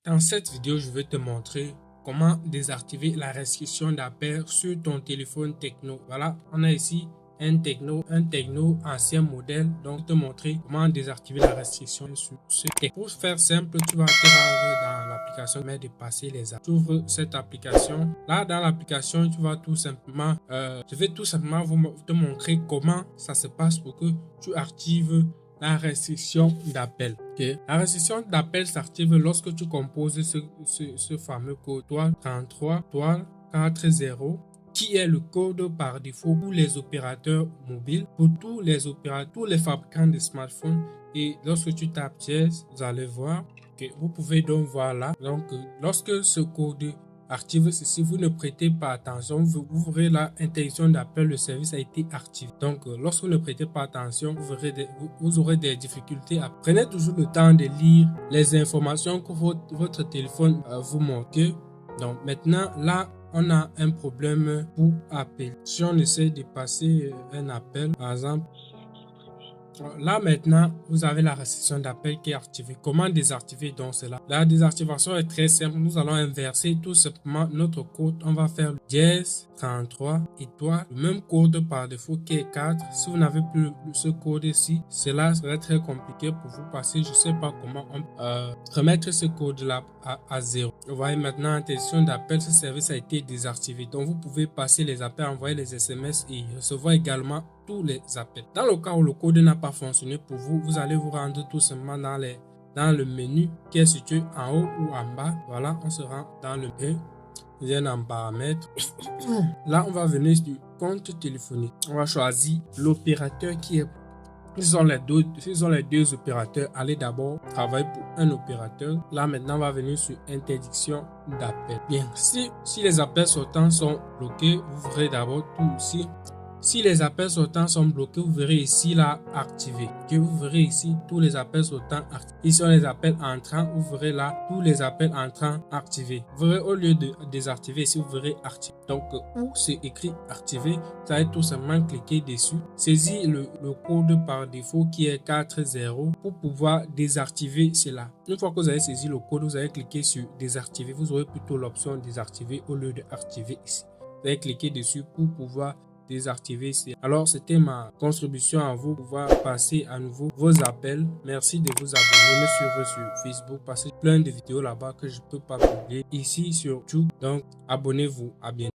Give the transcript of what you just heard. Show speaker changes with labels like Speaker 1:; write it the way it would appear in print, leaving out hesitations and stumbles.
Speaker 1: Dans cette vidéo, je vais te montrer comment désactiver la restriction d'appel sur ton téléphone Tecno. Voilà, on a ici un Tecno ancien modèle. Donc, je vais te montrer comment désactiver la restriction sur ce Tecno. Pour faire simple, tu vas te rendre dans l'application mais de passer les apps. Tu ouvres cette application. Là, dans l'application, tu vas tout simplement, je vais tout simplement te montrer comment ça se passe pour que tu actives la restriction d'appel. Okay. La restriction d'appel s'active lorsque tu composes ce fameux code 33 40 qui est le code par défaut pour les opérateurs mobiles, pour tous les fabricants de smartphones. Et lorsque tu tapes dièse, vous allez voir que vous pouvez donc voir là. Donc, lorsque ce code active ceci, vous ne prêtez pas attention, vous verrez là, interdiction d'appel, le service a été activé. Donc, lorsque vous ne prêtez pas attention, vous aurez des difficultés. Prenez toujours le temps de lire les informations que votre téléphone vous montre. Donc, maintenant, là, on a un problème pour appeler. Si on essaie de passer un appel, par exemple, là maintenant, vous avez la restriction d'appel qui est activée. Comment désactiver donc cela? La désactivation est très simple. Nous allons inverser tout simplement notre code. On va faire le dièse 33 étoile, le même code par défaut qui est 4. Si vous n'avez plus ce code ici, cela serait très compliqué pour vous passer. Je ne sais pas comment remettre ce code là à 0. Vous voyez maintenant, interdiction d'appel, ce service a été désactivé. Donc vous pouvez passer les appels, envoyer les SMS et recevoir également tous les appels. Dans le cas où le code n'a pas fonctionné pour vous, vous allez vous rendre tout simplement dans le menu qui est situé en haut ou en bas. Voilà, on se rend dans le menu. Vous allez en paramètres. Là, on va venir sur compte téléphonique. On va choisir l'opérateur qui est. S'ils sont les deux opérateurs, allez d'abord travailler pour un opérateur. Là, maintenant, on va venir sur interdiction d'appel. Bien, si les appels sortants sont bloqués, vous verrez d'abord tout ici. Si les appels sortants sont bloqués, vous verrez ici là activé. Que vous verrez ici tous les appels sortants activés. Ici sont les appels entrants. Vous verrez là tous les appels entrants activés. Vous verrez au lieu de désactiver ici, vous verrez activé. Donc où c'est écrit activé, vous allez tout simplement cliquer dessus. Saisir le code par défaut qui est 40 pour pouvoir désactiver cela. Une fois que vous avez saisi le code, vous allez cliquer sur désactiver. Vous aurez plutôt l'option désactiver au lieu de activer ici. Vous allez cliquer dessus pour pouvoir désactiver. Alors, c'était ma contribution à vous pour pouvoir passer à nouveau vos appels. Merci de vous abonner, me suivre sur Facebook parce que plein de vidéos là-bas que je peux pas publier ici sur YouTube. Donc, abonnez-vous. À bientôt.